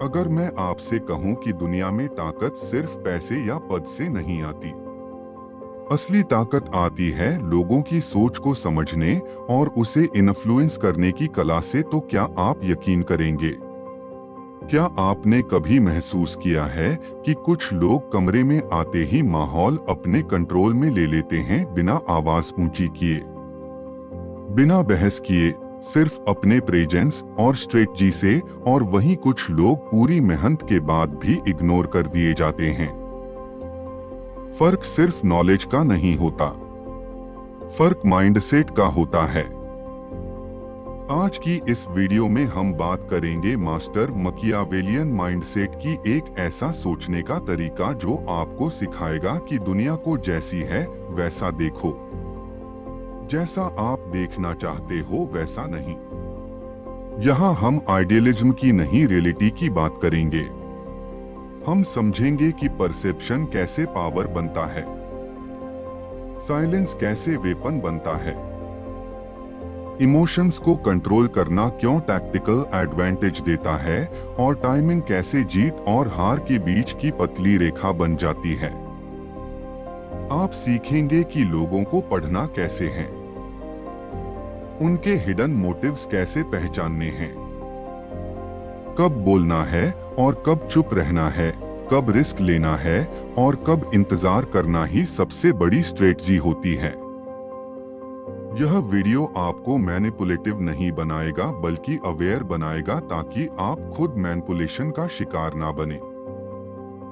अगर मैं आपसे कहूं कि दुनिया में ताकत सिर्फ पैसे या पद से नहीं आती, असली ताकत आती है लोगों की सोच को समझने और उसे इन्फ्लुएंस करने की कला से, तो क्या आप यकीन करेंगे? क्या आपने कभी महसूस किया है कि कुछ लोग कमरे में आते ही माहौल अपने कंट्रोल में ले लेते हैं, बिना आवाज ऊंची किए, बिना बहस किए, सिर्फ अपने प्रेजेंस और स्ट्रेटजी से? और वहीं कुछ लोग पूरी मेहनत के बाद भी इग्नोर कर दिए जाते हैं। फर्क सिर्फ नॉलेज का नहीं होता, फर्क माइंडसेट का होता है। आज की इस वीडियो में हम बात करेंगे मास्टर मकियावेलियन माइंडसेट की, एक ऐसा सोचने का तरीका जो आपको सिखाएगा कि दुनिया को जैसी है वैसा देखो, जैसा आप देखना चाहते हो वैसा नहीं। यहाँ हम आइडियलिज्म की नहीं, रियलिटी की बात करेंगे। हम समझेंगे कि परसेप्शन कैसे पावर बनता है, साइलेंस कैसे वेपन बनता है, इमोशंस को कंट्रोल करना क्यों टैक्टिकल एडवांटेज देता है, और टाइमिंग कैसे जीत और हार के बीच की पतली रेखा बन जाती है। आप सीखेंगे कि लोगों को पढ़ना कैसे है, उनके हिडन मोटिव्स कैसे पहचानने हैं, कब बोलना है और कब चुप रहना है, कब रिस्क लेना है और कब इंतजार करना ही सबसे बड़ी स्ट्रेटजी होती है। यह वीडियो आपको मैनिपुलेटिव नहीं बनाएगा बल्कि अवेयर बनाएगा, ताकि आप खुद मैनिपुलेशन का शिकार ना बने।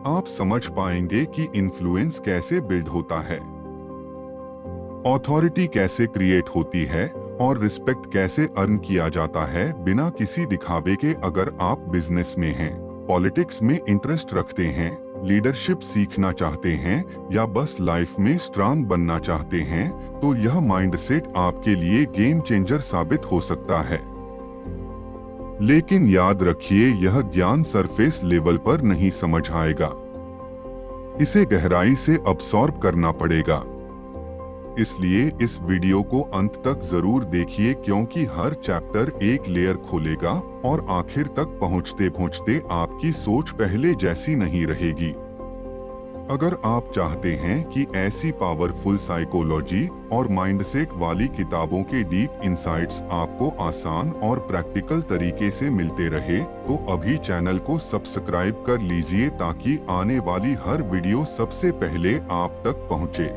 आप समझ पाएंगे कि इन्फ्लुएंस कैसे बिल्ड होता है, अथॉरिटी कैसे क्रिएट होती है और रिस्पेक्ट कैसे अर्न किया जाता है बिना किसी दिखावे के। अगर आप बिजनेस में हैं, पॉलिटिक्स में इंटरेस्ट रखते हैं, लीडरशिप सीखना चाहते हैं या बस लाइफ में स्ट्रांग बनना चाहते हैं, तो यह माइंडसेट आपके लिए गेम चेंजर साबित हो सकता है। लेकिन याद रखिए, यह ज्ञान सरफेस लेवल पर नहीं समझ आएगा, इसे गहराई से अब्सॉर्ब करना पड़ेगा। इसलिए इस वीडियो को अंत तक जरूर देखिए, क्योंकि हर चैप्टर एक लेयर खोलेगा और आखिर तक पहुंचते पहुंचते आपकी सोच पहले जैसी नहीं रहेगी। अगर आप चाहते हैं कि ऐसी पावरफुल साइकोलॉजी और माइंडसेट वाली किताबों के डीप इंसाइट्स आपको आसान और प्रैक्टिकल तरीके से मिलते रहे, तो अभी चैनल को सब्सक्राइब कर लीजिए, ताकि आने वाली हर वीडियो सबसे पहले आप तक पहुंचे।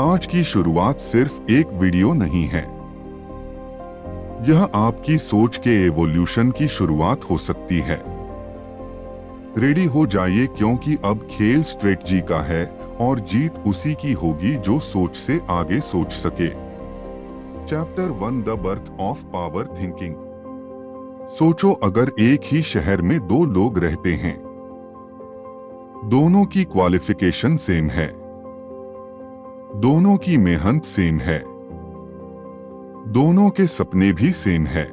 आज की शुरुआत सिर्फ एक वीडियो नहीं है, यह आपकी सोच के एवोल्यूशन की शुरुआत हो सकती है। रेडी हो जाइए, क्योंकि अब खेल स्ट्रेटजी का है और जीत उसी की होगी जो सोच से आगे सोच सके। Chapter 1, the birth of power thinking. सोचो, अगर एक ही शहर में दो लोग रहते हैं, दोनों की क्वालिफिकेशन सेम है, दोनों की मेहनत सेम है, दोनों के सपने भी सेम है,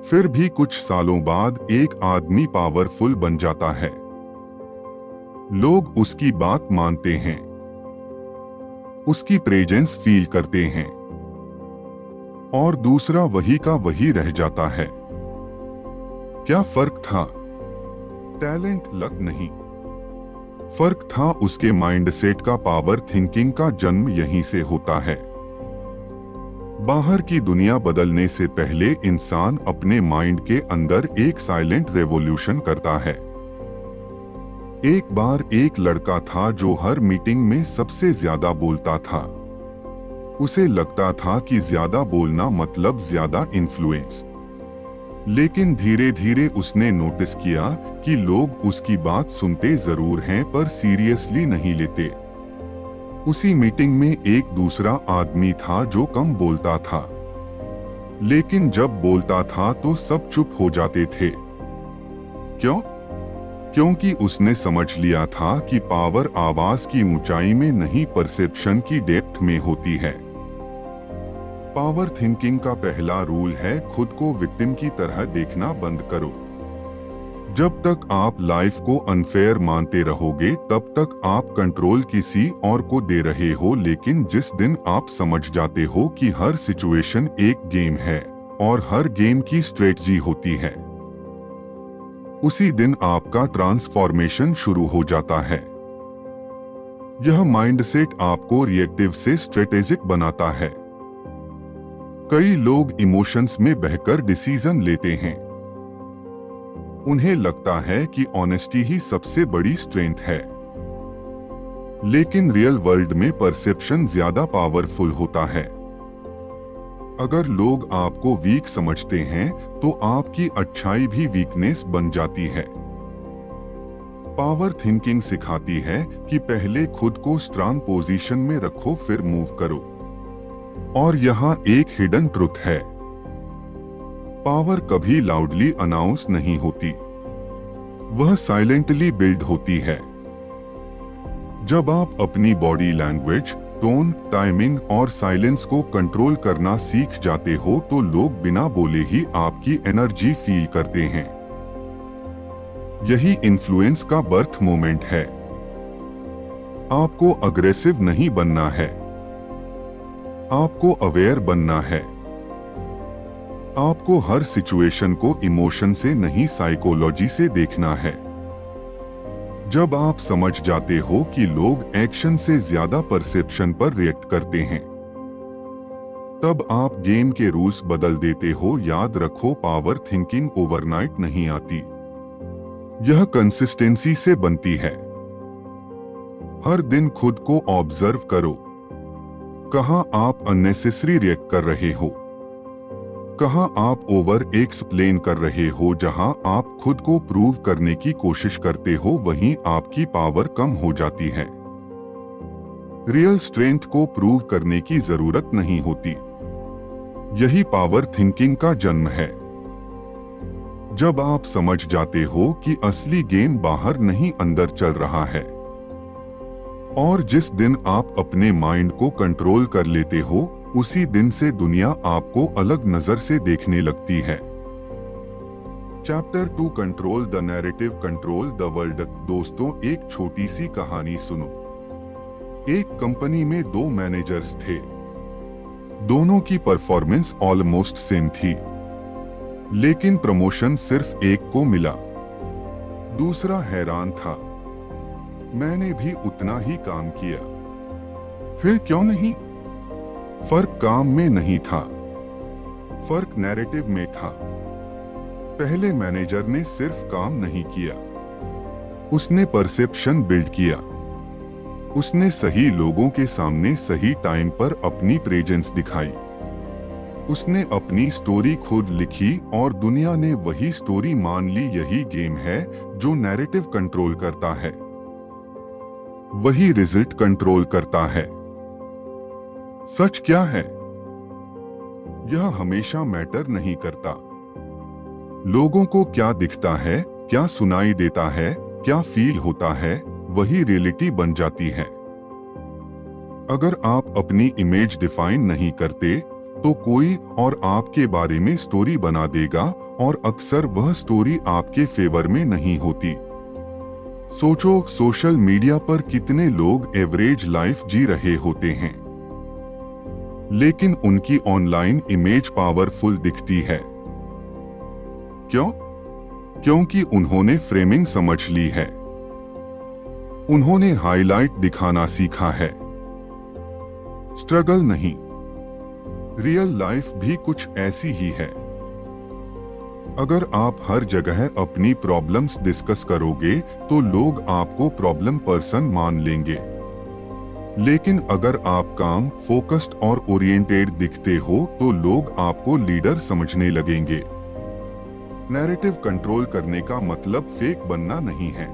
फिर भी कुछ सालों बाद एक आदमी पावरफुल बन जाता है। लोग उसकी बात मानते हैं, उसकी प्रेजेंस फील करते हैं, और दूसरा वही का वही रह जाता है। क्या फर्क था? टैलेंट, लक नहीं। फर्क था उसके माइंडसेट का। पावर थिंकिंग का जन्म यहीं से होता है। बाहर की दुनिया बदलने से पहले इंसान अपने माइंड के अंदर एक साइलेंट रेवोल्यूशन करता है। एक बार एक लड़का था जो हर मीटिंग में सबसे ज्यादा बोलता था। उसे लगता था कि ज्यादा बोलना मतलब ज्यादा इन्फ्लुएंस। लेकिन धीरे धीरे उसने नोटिस किया कि लोग उसकी बात सुनते जरूर हैं पर सीरियसली नहीं लेते। उसी मीटिंग में एक दूसरा आदमी था जो कम बोलता था, लेकिन जब बोलता था तो सब चुप हो जाते थे। क्यों? क्योंकि उसने समझ लिया था कि पावर आवाज की ऊंचाई में नहीं, परसेप्शन की डेप्थ में होती है। पावर थिंकिंग का पहला रूल है, खुद को विक्टिम की तरह देखना बंद करो। जब तक आप लाइफ को अनफेयर मानते रहोगे, तब तक आप कंट्रोल किसी और को दे रहे हो। लेकिन जिस दिन आप समझ जाते हो कि हर सिचुएशन एक गेम है और हर गेम की स्ट्रेटजी होती है, उसी दिन आपका ट्रांसफॉर्मेशन शुरू हो जाता है। यह माइंडसेट आपको रिएक्टिव से स्ट्रेटेजिक बनाता है। कई लोग इमोशंस में बहकर डिसीजन लेते हैं। उन्हें लगता है कि ऑनेस्टी ही सबसे बड़ी स्ट्रेंथ है। लेकिन रियल वर्ल्ड में परसेप्शन ज्यादा पावरफुल होता है। अगर लोग आपको वीक समझते हैं तो आपकी अच्छाई भी वीकनेस बन जाती है। पावर थिंकिंग सिखाती है कि पहले खुद को स्ट्रांग पोजीशन में रखो फिर मूव करो। और यहाँ एक हिडन ट्रुथ है, पावर कभी लाउडली अनाउंस नहीं होती, वह साइलेंटली बिल्ड होती है। जब आप अपनी बॉडी लैंग्वेज, टोन, टाइमिंग और साइलेंस को कंट्रोल करना सीख जाते हो तो लोग बिना बोले ही आपकी एनर्जी फील करते हैं। यही इन्फ्लुएंस का बर्थ मोमेंट है। आपको अग्रेसिव नहीं बनना है, आपको अवेयर बनना है। आपको हर सिचुएशन को इमोशन से नहीं साइकोलॉजी से देखना है। जब आप समझ जाते हो कि लोग एक्शन से ज्यादा परसेप्शन पर रिएक्ट करते हैं, तब आप गेम के रूल्स बदल देते हो। याद रखो, पावर थिंकिंग ओवरनाइट नहीं आती, यह कंसिस्टेंसी से बनती है। हर दिन खुद को ऑब्जर्व करो, कहां आप अननेसेसरी रिएक्ट कर रहे हो, कहां आप ओवर एक्सप्लेन कर रहे हो। जहां आप खुद को प्रूव करने की कोशिश करते हो वहीं आपकी पावर कम हो जाती है। रियल स्ट्रेंथ को प्रूव करने की जरूरत नहीं होती, यही पावर थिंकिंग का जन्म है। जब आप समझ जाते हो कि असली गेम बाहर नहीं अंदर चल रहा है, और जिस दिन आप अपने माइंड को कंट्रोल कर लेते हो उसी दिन से दुनिया आपको अलग नजर से देखने लगती है। Chapter 2, control the narrative, control the world. दोस्तों, एक छोटी सी कहानी सुनो। एक कंपनी में 2 मैनेजर्स थे। दोनों की परफॉर्मेंस ऑलमोस्ट सेम थी, लेकिन प्रमोशन सिर्फ एक को मिला। दूसरा हैरान था, मैंने भी उतना ही काम किया, फिर क्यों नहीं? फर्क काम में नहीं था, फर्क नैरेटिव में था। पहले मैनेजर ने सिर्फ काम नहीं किया, उसने परसेप्शन बिल्ड किया। उसने सही लोगों के सामने सही टाइम पर अपनी प्रेजेंस दिखाई। उसने अपनी स्टोरी खुद लिखी और दुनिया ने वही स्टोरी मान ली। यही गेम है जो नैरेटिव कंट्रोल करता है, वही रिजल्ट कंट्रोल करता है। सच क्या है? यह हमेशा मैटर नहीं करता। लोगों को क्या दिखता है, क्या सुनाई देता है, क्या फील होता है, वही रियलिटी बन जाती है। अगर आप अपनी इमेज डिफाइन नहीं करते तो कोई और आपके बारे में स्टोरी बना देगा, और अक्सर वह स्टोरी आपके फेवर में नहीं होती। सोचो, सोशल मीडिया पर कितने लोग एवरेज लाइफ जी रहे होते हैं, लेकिन उनकी ऑनलाइन इमेज पावरफुल दिखती है। क्यों? क्योंकि उन्होंने फ्रेमिंग समझ ली है, उन्होंने हाईलाइट दिखाना सीखा है, स्ट्रगल नहीं। रियल लाइफ भी कुछ ऐसी ही है। अगर आप हर जगह अपनी प्रॉब्लम्स डिस्कस करोगे तो लोग आपको प्रॉब्लम पर्सन मान लेंगे, लेकिन अगर आप काम, फोकस्ड और ओरिएंटेड दिखते हो तो लोग आपको लीडर समझने लगेंगे। नैरेटिव कंट्रोल करने का मतलब फेक बनना नहीं है,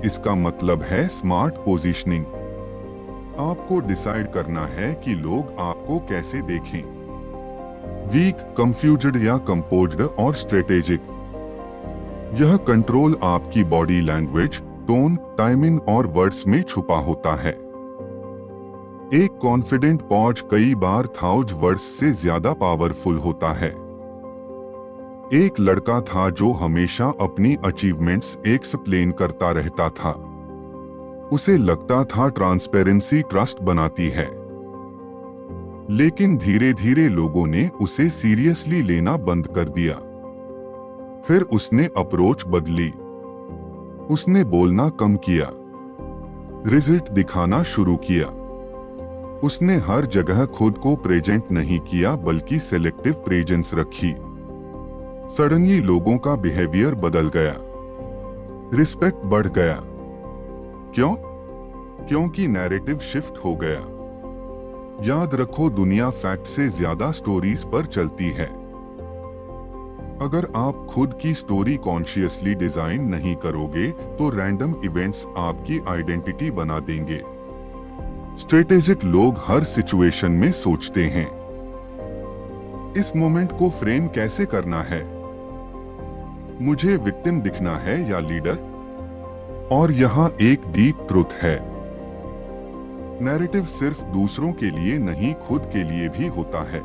इसका मतलब है स्मार्ट पोजीशनिंग। आपको डिसाइड करना है कि लोग आपको कैसे देखें, वीक, कंफ्यूज्ड या कंपोज्ड और स्ट्रेटेजिक। यह कंट्रोल आपकी बॉडी लैंग्वेज, टोन, टाइमिंग और वर्ड्स में छुपा होता है। एक कॉन्फिडेंट पॉज कई बार 1000 वर्ड्स से ज्यादा पावरफुल होता है। एक लड़का था जो हमेशा अपनी अचीवमेंट्स एक्सप्लेन करता रहता था। उसे लगता था ट्रांसपेरेंसी ट्रस्ट बनाती है, लेकिन धीरे धीरे लोगों ने उसे सीरियसली लेना बंद कर दिया। फिर उसने अप्रोच बदली। उसने बोलना कम किया, रिजल्ट दिखाना शुरू किया। उसने हर जगह खुद को प्रेजेंट नहीं किया बल्कि सेलेक्टिव प्रेजेंस रखी। सडनली लोगों का बिहेवियर बदल गया, रिस्पेक्ट बढ़ गया। क्यों? क्योंकि नैरेटिव शिफ्ट हो गया। याद रखो, दुनिया फैक्ट से ज्यादा स्टोरीज पर चलती है। अगर आप खुद की स्टोरी कॉन्शियसली डिजाइन नहीं करोगे तो रैंडम इवेंट्स आपकी आइडेंटिटी बना देंगे। स्ट्रेटेजिक लोग हर सिचुएशन में सोचते हैं, इस मोमेंट को फ्रेम कैसे करना है, मुझे विक्टिम दिखना है या लीडर। और यहाँ एक डीप ट्रुथ है, नैरेटिव सिर्फ दूसरों के लिए नहीं, खुद के लिए भी होता है।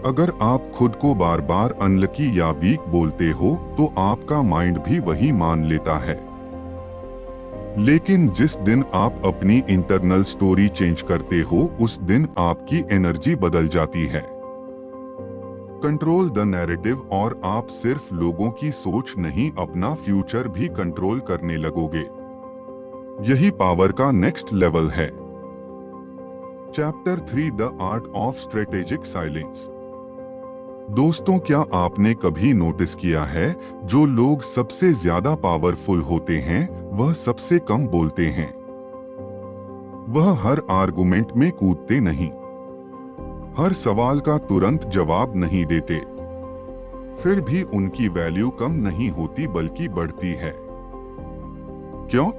अगर आप खुद को बार बार अनलकी या वीक बोलते हो तो आपका माइंड भी वही मान लेता है। लेकिन जिस दिन आप अपनी इंटरनल स्टोरी चेंज करते हो उस दिन आपकी एनर्जी बदल जाती है। कंट्रोल द नैरेटिव और आप सिर्फ लोगों की सोच नहीं, अपना फ्यूचर भी कंट्रोल करने लगोगे। यही पावर का नेक्स्ट लेवल है। Chapter 3 the art of strategic silence. दोस्तों, क्या आपने कभी नोटिस किया है, जो लोग सबसे ज्यादा पावरफुल होते हैं वह सबसे कम बोलते हैं। वह हर आर्गुमेंट में कूदते नहीं, हर सवाल का तुरंत जवाब नहीं देते, फिर भी उनकी वैल्यू कम नहीं होती बल्कि बढ़ती है। क्यों?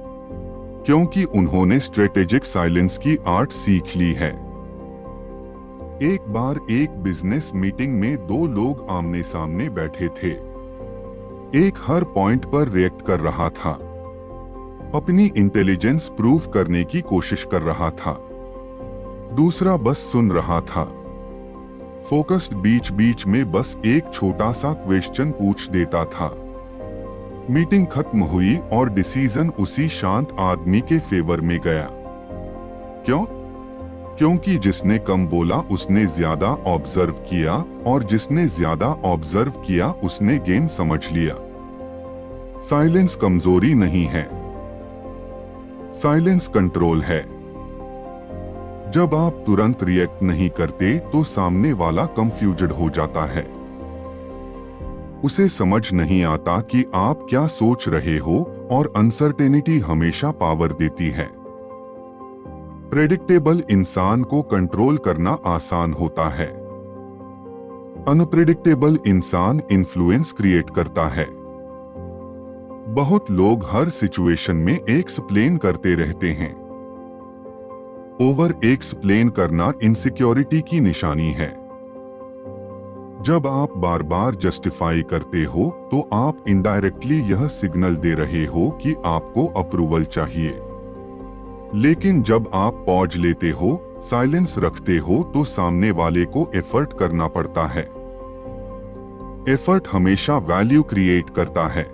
क्योंकि उन्होंने स्ट्रेटेजिक साइलेंस की आर्ट सीख ली है। एक बार एक बिजनेस मीटिंग में दो लोग आमने सामने बैठे थे। एक हर पॉइंट पर रिएक्ट कर रहा था, अपनी इंटेलिजेंस प्रूव करने की कोशिश कर रहा था। दूसरा बस सुन रहा था, फोकस्ड, बीच बीच में बस एक छोटा सा क्वेश्चन पूछ देता था। मीटिंग खत्म हुई और डिसीजन उसी शांत आदमी के फेवर में गया। क्यों? क्योंकि जिसने कम बोला उसने ज्यादा ऑब्जर्व किया, और जिसने ज्यादा ऑब्जर्व किया उसने गेम समझ लिया। साइलेंस कमजोरी नहीं है, साइलेंस कंट्रोल है। जब आप तुरंत रिएक्ट नहीं करते तो सामने वाला कंफ्यूज्ड हो जाता है। उसे समझ नहीं आता कि आप क्या सोच रहे हो, और अनसर्टेनिटी हमेशा पावर देती है। प्रेडिक्टेबल इंसान को कंट्रोल करना आसान होता है, अनप्रेडिक्टेबल इंसान इन्फ्लुएंस क्रिएट करता है। बहुत लोग हर सिचुएशन में एक्सप्लेन करते रहते हैं। ओवर एक्सप्लेन करना इनसिक्योरिटी की निशानी है। जब आप बार बार जस्टिफाई करते हो तो आप इनडायरेक्टली यह सिग्नल दे रहे हो कि आपको अप्रूवल चाहिए। लेकिन जब आप पॉज लेते हो, साइलेंस रखते हो, तो सामने वाले को एफर्ट करना पड़ता है। एफर्ट हमेशा वैल्यू क्रिएट करता है।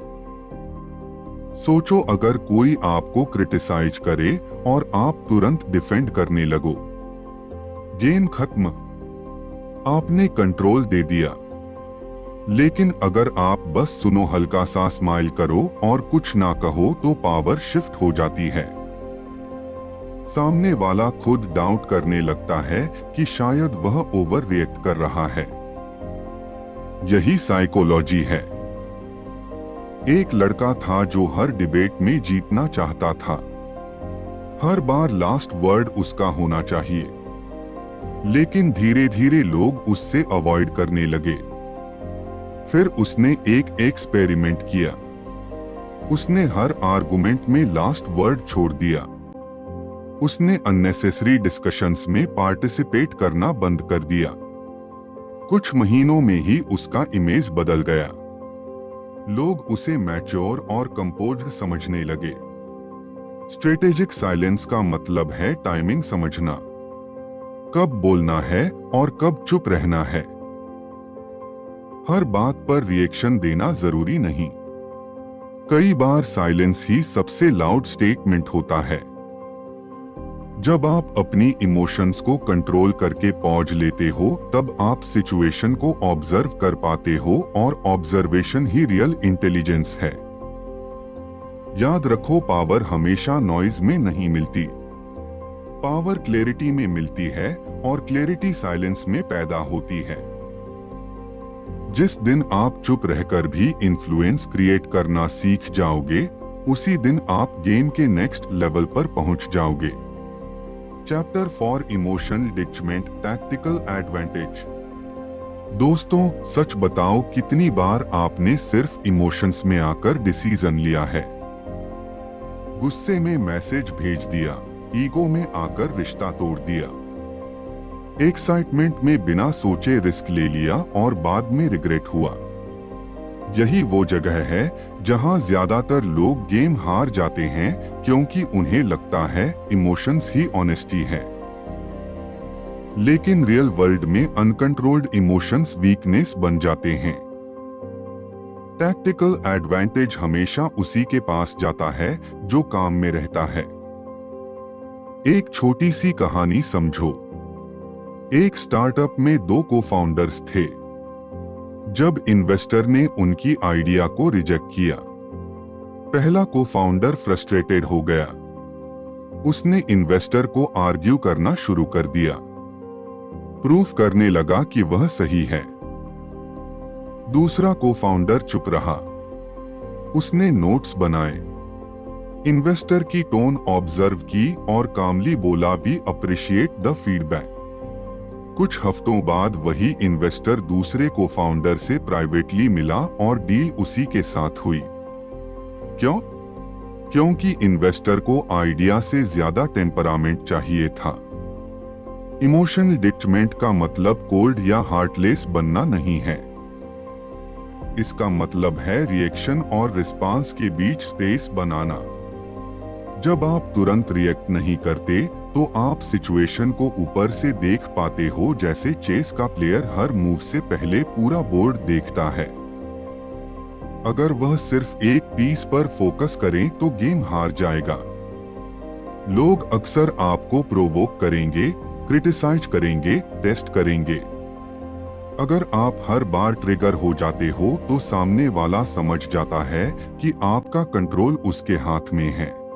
सोचो, अगर कोई आपको क्रिटिसाइज करे और आप तुरंत डिफेंड करने लगो, गेम खत्म, आपने कंट्रोल दे दिया। लेकिन अगर आप बस सुनो, हल्का सा स्माइल करो और कुछ ना कहो तो पावर शिफ्ट हो जाती है। सामने वाला खुद डाउट करने लगता है कि शायद वह ओवर रिएक्ट कर रहा है। यही साइकोलॉजी है। एक लड़का था जो हर डिबेट में जीतना चाहता था। हर बार लास्ट वर्ड उसका होना चाहिए। लेकिन धीरे धीरे लोग उससे अवॉइड करने लगे। फिर उसने एक एक्सपेरिमेंट किया। उसने हर आर्गुमेंट में लास्ट वर्ड छोड़ दिया। उसने अननेसेसरी डिस्कशंस में पार्टिसिपेट करना बंद कर दिया। कुछ महीनों में ही उसका इमेज बदल गया। लोग उसे मैच्योर और कंपोज्ड समझने लगे। स्ट्रेटेजिक साइलेंस का मतलब है टाइमिंग समझना, कब बोलना है और कब चुप रहना है। हर बात पर रिएक्शन देना जरूरी नहीं। कई बार साइलेंस ही सबसे लाउड स्टेटमेंट होता है। जब आप अपनी इमोशंस को कंट्रोल करके पॉज लेते हो, तब आप सिचुएशन को ऑब्जर्व कर पाते हो और ऑब्जर्वेशन ही रियल इंटेलिजेंस है। याद रखो, पावर हमेशा नॉइज में नहीं मिलती। पावर क्लैरिटी में मिलती है और क्लैरिटी साइलेंस में पैदा होती है। जिस दिन आप चुप रहकर भी इन्फ्लुएंस क्रिएट करना सीख जाओगे, उसी दिन आप गेम के नेक्स्ट लेवल पर पहुंच जाओगे। Chapter 4 emotional detachment, tactical advantage. दोस्तों, सच बताओ, कितनी बार आपने सिर्फ इमोशंस में आकर डिसीजन लिया है? गुस्से में मैसेज भेज दिया, ईगो में आकर रिश्ता तोड़ दिया, एक्साइटमेंट में बिना सोचे रिस्क ले लिया और बाद में रिग्रेट हुआ। यही वो जगह है जहां ज्यादातर लोग गेम हार जाते हैं, क्योंकि उन्हें लगता है इमोशंस ही ऑनेस्टी है। लेकिन रियल वर्ल्ड में अनकंट्रोल्ड इमोशंस वीकनेस बन जाते हैं। टैक्टिकल एडवांटेज हमेशा उसी के पास जाता है जो काम में रहता है। एक छोटी सी कहानी समझो। एक स्टार्टअप में 2 को-फाउंडर्स थे। जब इन्वेस्टर ने उनकी आइडिया को रिजेक्ट किया, पहला को-फाउंडर फ्रस्ट्रेटेड हो गया। उसने इन्वेस्टर को आर्ग्यू करना शुरू कर दिया, प्रूफ करने लगा कि वह सही है। दूसरा को-फाउंडर चुप रहा। उसने नोट्स बनाए, इन्वेस्टर की टोन ऑब्जर्व की और कामली बोला, वी अप्रिशिएट द फीडबैक। कुछ हफ्तों बाद वही इन्वेस्टर दूसरे को फाउंडर से प्राइवेटली मिला और डील उसी के साथ हुई। क्यों? क्योंकि इन्वेस्टर को आइडिया से ज्यादा टेम्परामेंट चाहिए था। इमोशनल डिटैचमेंट का मतलब कोल्ड या हार्टलेस बनना नहीं है। इसका मतलब है रिएक्शन और रिस्पांस के बीच स्पेस बनाना। जब आप तुरंत रिएक्ट नहीं करते, तो आप सिचुएशन को ऊपर से देख पाते हो, जैसे चेस का प्लेयर हर मूव से पहले पूरा बोर्ड देखता है। अगर वह सिर्फ एक पीस पर फोकस करें तो गेम हार जाएगा। लोग अक्सर आपको प्रोवोक करेंगे, क्रिटिसाइज करेंगे, टेस्ट करेंगे। अगर आप हर बार ट्रिगर हो जाते हो, तो सामने वाला समझ जाता है कि आपका कंट्रोल उसके हाथ में है।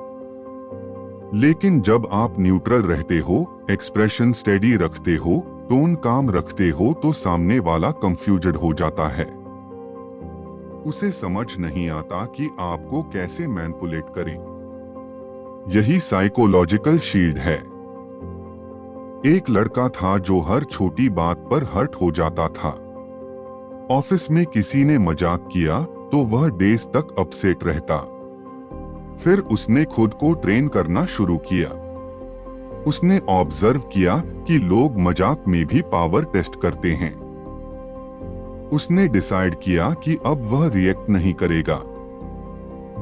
लेकिन जब आप न्यूट्रल रहते हो, एक्सप्रेशन स्टेडी रखते हो, टोन काम रखते हो, तो सामने वाला कंफ्यूज्ड हो जाता है। उसे समझ नहीं आता कि आपको कैसे मैनिपुलेट करें। यही साइकोलॉजिकल शील्ड है। एक लड़का था जो हर छोटी बात पर हर्ट हो जाता था। ऑफिस में किसी ने मजाक किया तो वह डेज तक अपसेट रहता। फिर उसने खुद को ट्रेन करना शुरू किया। उसने ऑब्जर्व किया कि लोग मजाक में भी पावर टेस्ट करते हैं। उसने डिसाइड किया कि अब वह रिएक्ट नहीं करेगा।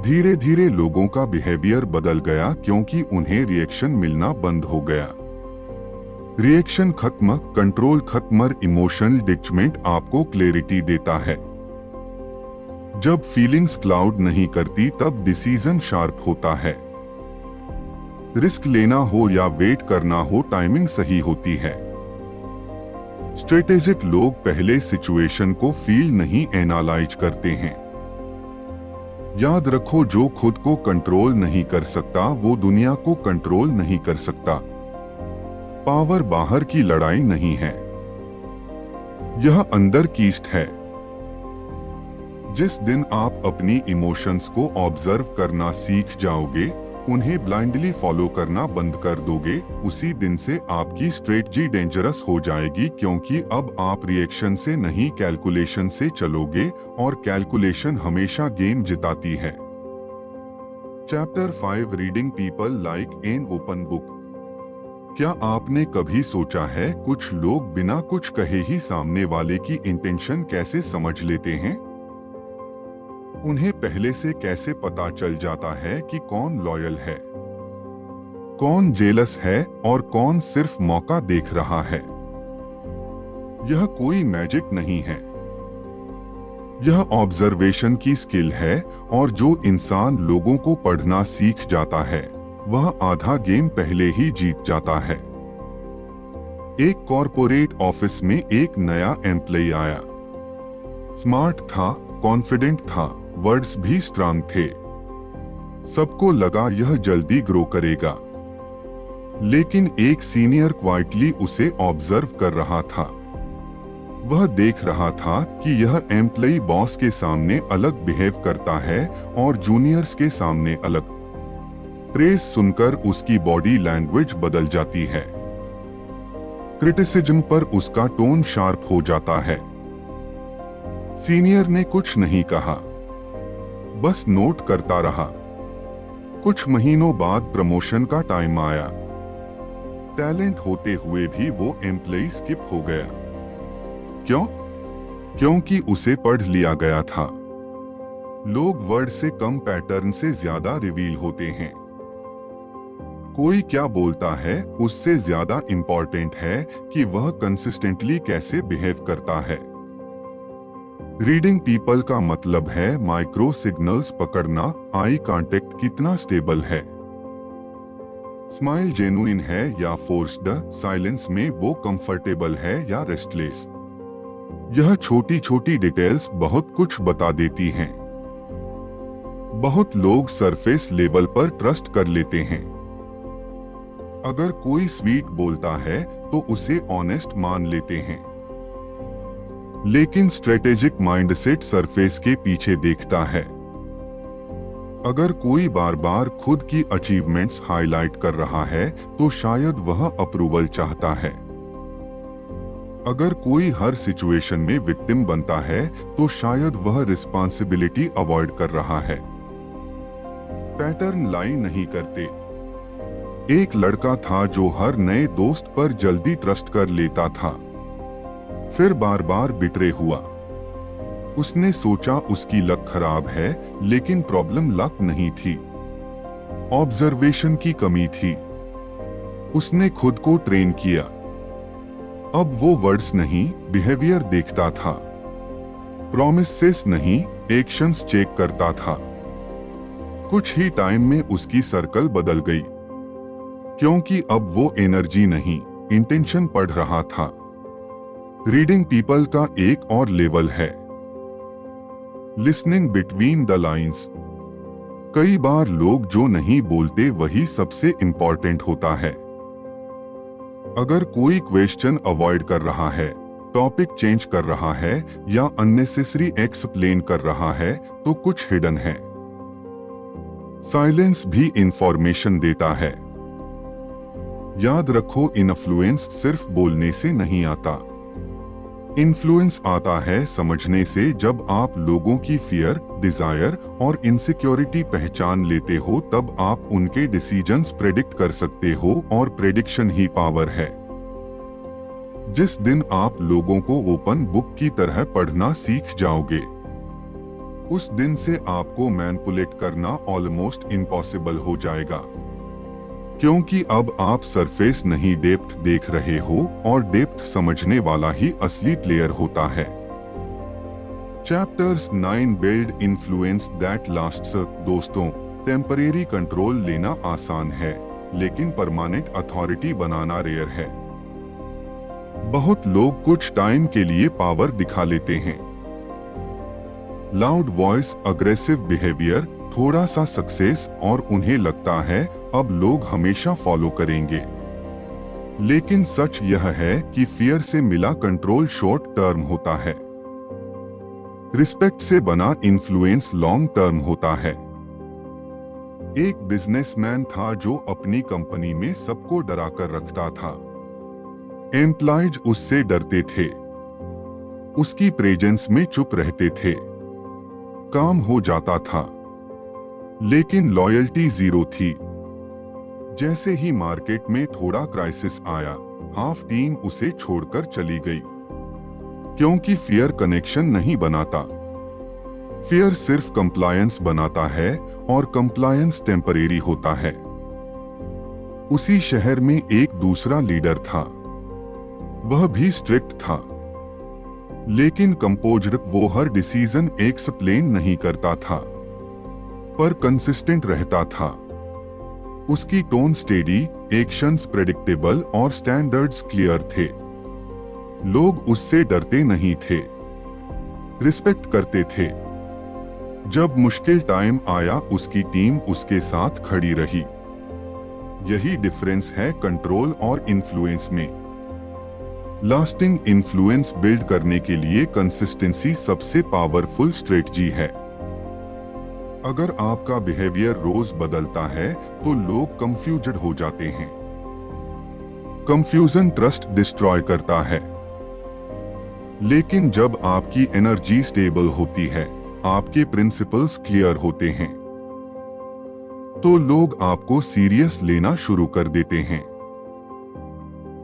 धीरे धीरे लोगों का बिहेवियर बदल गया, क्योंकि उन्हें रिएक्शन मिलना बंद हो गया। रिएक्शन खत्म, कंट्रोल खत्म। इमोशनल डिटैचमेंट आपको क्लैरिटी देता है। जब फीलिंग्स क्लाउड नहीं करती, तब डिसीजन शार्प होता है। रिस्क लेना हो या वेट करना हो, टाइमिंग सही होती है। स्ट्रेटेजिक लोग पहले सिचुएशन को फील नहीं एनालाइज करते हैं। याद रखो, जो खुद को कंट्रोल नहीं कर सकता, वो दुनिया को कंट्रोल नहीं कर सकता। पावर बाहर की लड़ाई नहीं है, यह अंदर की ईस्ट है। जिस दिन आप अपनी इमोशंस को ऑब्जर्व करना सीख जाओगे, उन्हें ब्लाइंडली फॉलो करना बंद कर दोगे, उसी दिन से आपकी स्ट्रेटजी डेंजरस हो जाएगी, क्योंकि अब आप रिएक्शन से नहीं, कैलकुलेशन से चलोगे, और कैलकुलेशन हमेशा गेम जिताती है। Chapter 5 reading people like an open book. क्या आपने कभी सोचा है, कुछ लोग बिना कुछ कहे ही सामने वाले की इंटेंशन कैसे समझ लेते हैं? उन्हें पहले से कैसे पता चल जाता है कि कौन लॉयल है, कौन जेलस है और कौन सिर्फ मौका देख रहा है। यह कोई मैजिक नहीं है, यह ऑब्जर्वेशन की स्किल है, और जो इंसान लोगों को पढ़ना सीख जाता है, वह आधा गेम पहले ही जीत जाता है। एक कॉरपोरेट ऑफिस में एक नया एम्प्लॉय आया। स्मार्ट था, कॉन्फिडेंट था, वर्ड्स भी स्ट्रांग थे। सबको लगा यह जल्दी ग्रो करेगा। लेकिन एक सीनियर क्वाइटली उसे ऑब्जर्व कर रहा था। वह देख रहा था कि यह एम्प्लॉय बॉस के सामने अलग बिहेव करता है और जूनियर्स के सामने अलग। प्रेज सुनकर उसकी बॉडी लैंग्वेज बदल जाती है। क्रिटिसिज्म पर उसका टोन शार्प हो जाता है। सीनियर ने कुछ नहीं कहा, बस नोट करता रहा। कुछ महीनों बाद प्रमोशन का टाइम आया। टैलेंट होते हुए भी वो एम्प्लॉय स्किप हो गया। क्यों? क्योंकि उसे पढ़ लिया गया था। लोग वर्ड से कम पैटर्न से ज्यादा रिवील होते हैं। कोई क्या बोलता है उससे ज्यादा इंपॉर्टेंट है कि वह कंसिस्टेंटली कैसे बिहेव करता है। रीडिंग पीपल का मतलब है माइक्रो सिग्नल्स पकड़ना। आई कांटेक्ट कितना स्टेबल है, स्माइल जेन्युइन है या फोर्स्ड, साइलेंस में वो कंफर्टेबल है या रेस्टलेस। यह छोटी छोटी डिटेल्स बहुत कुछ बता देती हैं। बहुत लोग सरफेस लेवल पर ट्रस्ट कर लेते हैं। अगर कोई स्वीट बोलता है तो उसे ऑनेस्ट मान लेते हैं। लेकिन स्ट्रेटेजिक माइंडसेट सरफेस के पीछे देखता है। अगर कोई बार बार खुद की अचीवमेंट्स हाईलाइट कर रहा है तो शायद वह अप्रूवल चाहता है। अगर कोई हर सिचुएशन में विक्टिम बनता है तो शायद वह रिस्पॉन्सिबिलिटी अवॉइड कर रहा है। पैटर्न लाई नहीं करते। एक लड़का था जो हर नए दोस्त पर जल्दी ट्रस्ट कर लेता था, फिर बार बार बिट्रे हुआ। उसने सोचा उसकी लक खराब है, लेकिन प्रॉब्लम लक नहीं थी, ऑब्जर्वेशन की कमी थी। उसने खुद को ट्रेन किया। अब वो वर्ड्स नहीं, बिहेवियर देखता था। प्रॉमिसेस नहीं, एक्शंस चेक करता था। कुछ ही टाइम में उसकी सर्कल बदल गई, क्योंकि अब वो एनर्जी नहीं, इंटेंशन पढ़ रहा था। रीडिंग पीपल का एक और लेवल है लिसनिंग बिटवीन द लाइन्स। कई बार लोग जो नहीं बोलते वही सबसे इंपॉर्टेंट होता है। अगर कोई क्वेश्चन अवॉइड कर रहा है, टॉपिक चेंज कर रहा है या अननेसेसरी एक्सप्लेन कर रहा है तो कुछ हिडन है। साइलेंस भी इंफॉर्मेशन देता है। याद रखो, इन्फ्लुएंस सिर्फ बोलने से नहीं आता। इन्फ्लुएंस आता है समझने से। जब आप लोगों की फियर, डिजायर और इनसिक्योरिटी पहचान लेते हो तब आप उनके डिसीजंस प्रेडिक्ट कर सकते हो, और प्रेडिक्शन ही पावर है। जिस दिन आप लोगों को ओपन बुक की तरह पढ़ना सीख जाओगे, उस दिन से आपको मैनिपुलेट करना ऑलमोस्ट इम्पॉसिबल हो जाएगा। क्योंकि अब आप सरफेस नहीं डेप्थ देख रहे हो, और डेप्थ समझने वाला ही असली प्लेयर होता है। Chapters 9 build influence that lasts. दोस्तों, टेम्परेरी कंट्रोल लेना आसान है, लेकिन परमानेंट अथॉरिटी बनाना रेयर है। बहुत लोग कुछ टाइम के लिए पावर दिखा लेते हैं। लाउड वॉइस, अग्रेसिव बिहेवियर, थोड़ा सा सक्सेस और उन्हें लगता है अब लोग हमेशा फॉलो करेंगे। लेकिन सच यह है कि फियर से मिला कंट्रोल शॉर्ट टर्म होता है। रिस्पेक्ट से बना इन्फ्लुएंस लॉन्ग टर्म होता है। एक बिजनेसमैन था जो अपनी कंपनी में सबको डरा कर रखता था। एम्प्लॉयज उससे डरते थे, उसकी प्रेजेंस में चुप रहते थे। काम हो जाता था, लेकिन लॉयल्टी जीरो थी। जैसे ही मार्केट में थोड़ा क्राइसिस आया, हाफ टीम उसे छोड़कर चली गई। क्योंकि फियर कनेक्शन नहीं बनाता। फियर सिर्फ कंप्लायंस बनाता है, और कंप्लायंस टेम्परेरी होता है। उसी शहर में एक दूसरा लीडर था। वह भी स्ट्रिक्ट था, लेकिन कंपोज्ड। वो हर डिसीजन एक्सप्लेन नहीं करता था, पर कंसिस्टेंट रहता था। उसकी टोन स्टेडी, एक्शंस प्रेडिक्टेबल और स्टैंडर्ड्स क्लियर थे। लोग उससे डरते नहीं थे, रिस्पेक्ट करते थे। जब मुश्किल टाइम आया उसकी टीम उसके साथ खड़ी रही। यही डिफरेंस है कंट्रोल और इन्फ्लुएंस में। लास्टिंग इन्फ्लुएंस बिल्ड करने के लिए कंसिस्टेंसी सबसे पावरफुल स्ट्रेटजी है। अगर आपका बिहेवियर रोज बदलता है तो लोग कंफ्यूज्ड हो जाते हैं। कंफ्यूजन ट्रस्ट डिस्ट्रॉय करता है। लेकिन जब आपकी एनर्जी स्टेबल होती है, आपके प्रिंसिपल्स क्लियर होते हैं, तो लोग आपको सीरियस लेना शुरू कर देते हैं।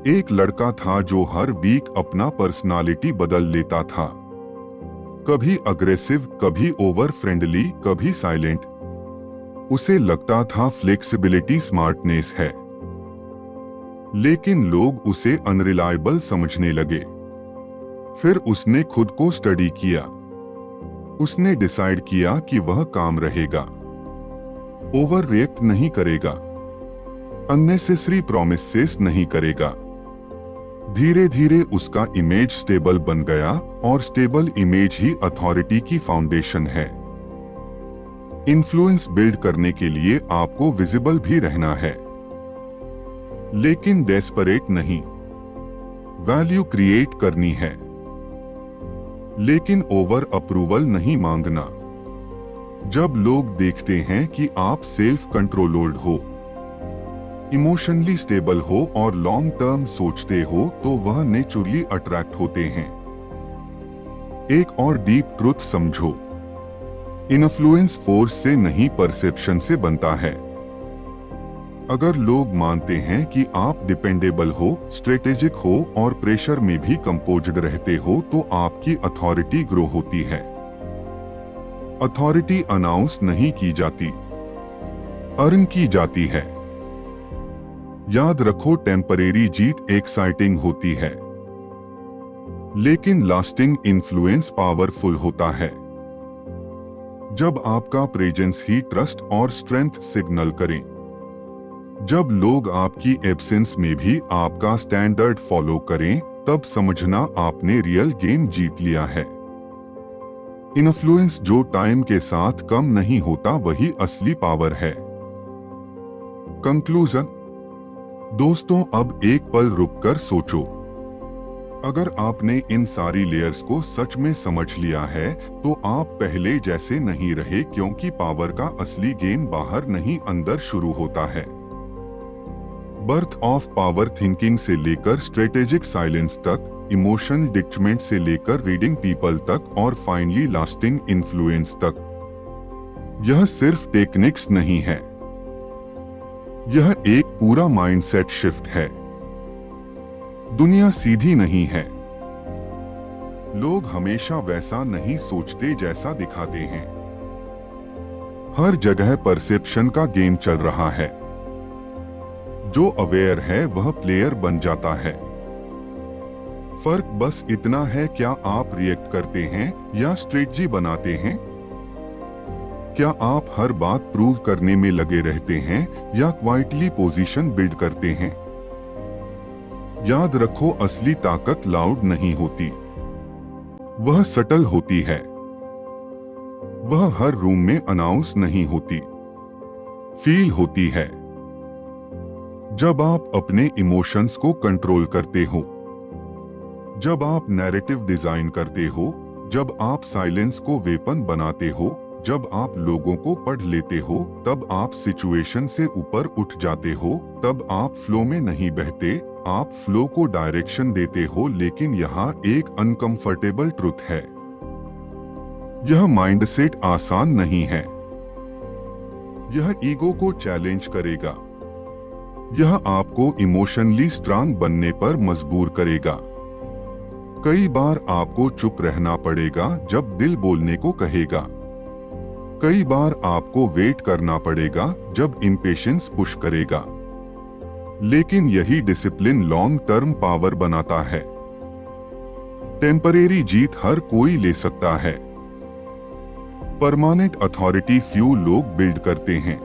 एक लड़का था जो हर वीक अपना पर्सनालिटी बदल लेता था। कभी अग्रेसिव, कभी ओवर फ्रेंडली, कभी साइलेंट। उसे लगता था फ्लेक्सिबिलिटी स्मार्टनेस है, लेकिन लोग उसे अनरिलायबल समझने लगे। फिर उसने खुद को स्टडी किया। उसने डिसाइड किया कि वह काम रहेगा, ओवर रिएक्ट नहीं करेगा, अननेसेसरी प्रॉमिसेस नहीं करेगा। धीरे धीरे उसका इमेज स्टेबल बन गया और स्टेबल इमेज ही अथॉरिटी की फाउंडेशन है। इन्फ्लुएंस बिल्ड करने के लिए आपको विजिबल भी रहना है, लेकिन डेस्परेट नहीं। वैल्यू क्रिएट करनी है, लेकिन ओवर अप्रूवल नहीं मांगना। जब लोग देखते हैं कि आप सेल्फ कंट्रोल्ड हो, इमोशनली स्टेबल हो और लॉन्ग टर्म सोचते हो, तो वह नेचुरली अट्रैक्ट होते हैं। एक और डीप ट्रुथ समझो, इन्फ्लुएंस फोर्स से नहीं परसेप्शन से बनता है। अगर लोग मानते हैं कि आप डिपेंडेबल हो, स्ट्रेटेजिक हो और प्रेशर में भी कंपोज्ड रहते हो, तो आपकी अथॉरिटी ग्रो होती है। अथॉरिटी अनाउंस नहीं की जाती, अर्न की जाती है। याद रखो, टेम्परेरी जीत एक्साइटिंग होती है, लेकिन लास्टिंग इन्फ्लुएंस पावरफुल होता है। जब आपका प्रेजेंस ही ट्रस्ट और स्ट्रेंथ सिग्नल करें, जब लोग आपकी एब्सेंस में भी आपका स्टैंडर्ड फॉलो करें, तब समझना आपने रियल गेम जीत लिया है। इन्फ्लुएंस जो टाइम के साथ कम नहीं होता, वही असली पावर है। कंक्लूजन। दोस्तों, अब एक पल रुककर सोचो। अगर आपने इन सारी लेयर्स को सच में समझ लिया है, तो आप पहले जैसे नहीं रहे, क्योंकि पावर का असली गेम बाहर नहीं, अंदर शुरू होता है। बर्थ ऑफ पावर थिंकिंग से लेकर स्ट्रेटेजिक साइलेंस तक, इमोशनल डिटैचमेंट से लेकर रीडिंग पीपल तक, और फाइनली लास्टिंग इन्फ्लुएंस तक। यह सिर्फ टेक्निक्स नहीं है, यह एक पूरा माइंडसेट शिफ्ट है। दुनिया सीधी नहीं है। लोग हमेशा वैसा नहीं सोचते जैसा दिखाते हैं। हर जगह परसेप्शन का गेम चल रहा है। जो अवेयर है वह प्लेयर बन जाता है। फर्क बस इतना है, क्या आप रिएक्ट करते हैं या स्ट्रेटजी बनाते हैं? क्या आप हर बात प्रूव करने में लगे रहते हैं या क्वाइटली पोजीशन बिल्ड करते हैं? याद रखो, असली ताकत लाउड नहीं होती, वह सटल होती है। वह हर रूम में अनाउंस नहीं होती, फील होती है। जब आप अपने इमोशंस को कंट्रोल करते हो, जब आप नैरेटिव डिजाइन करते हो, जब आप साइलेंस को वेपन बनाते हो, जब आप लोगों को पढ़ लेते हो, तब आप सिचुएशन से ऊपर उठ जाते हो। तब आप फ्लो में नहीं बहते, आप फ्लो को डायरेक्शन देते हो। लेकिन यहाँ एक अनकंफर्टेबल ट्रुथ है, यह माइंडसेट आसान नहीं है। यह ईगो को चैलेंज करेगा, यह आपको इमोशनली स्ट्रांग बनने पर मजबूर करेगा। कई बार आपको चुप रहना पड़ेगा जब दिल बोलने को कहेगा। कई बार आपको वेट करना पड़ेगा जब इंपेशेंस पुश करेगा। लेकिन यही डिसिप्लिन लॉन्ग टर्म पावर बनाता है। टेम्परेरी जीत हर कोई ले सकता है, परमानेंट अथॉरिटी फ्यू लोग बिल्ड करते हैं।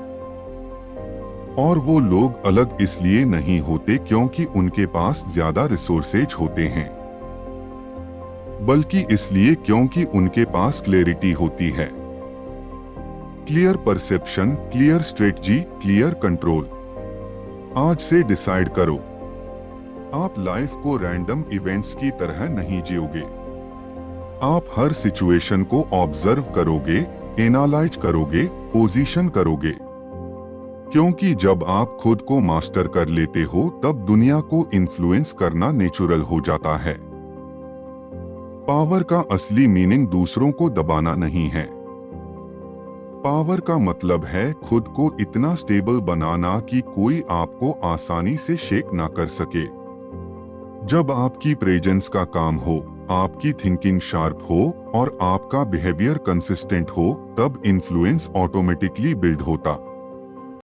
और वो लोग अलग इसलिए नहीं होते क्योंकि उनके पास ज्यादा रिसोर्सेज होते हैं, बल्कि इसलिए क्योंकि उनके पास क्लैरिटी होती है। Clear perception, clear strategy, clear control. आज से डिसाइड करो, आप लाइफ को रैंडम इवेंट्स की तरह नहीं जियोगे। आप हर सिचुएशन को ऑब्जर्व करोगे, एनालाइज करोगे, पोजीशन करोगे। क्योंकि जब आप खुद को मास्टर कर लेते हो तब दुनिया को इन्फ्लुएंस करना नेचुरल हो जाता है। पावर का असली मीनिंग दूसरों को दबाना नहीं है। पावर का मतलब है खुद को इतना स्टेबल बनाना कि कोई आपको आसानी से शेक ना कर सके। जब आपकी प्रेजेंस का काम हो, आपकी थिंकिंग शार्प हो और आपका बिहेवियर कंसिस्टेंट हो, तब इन्फ्लुएंस ऑटोमेटिकली बिल्ड होता।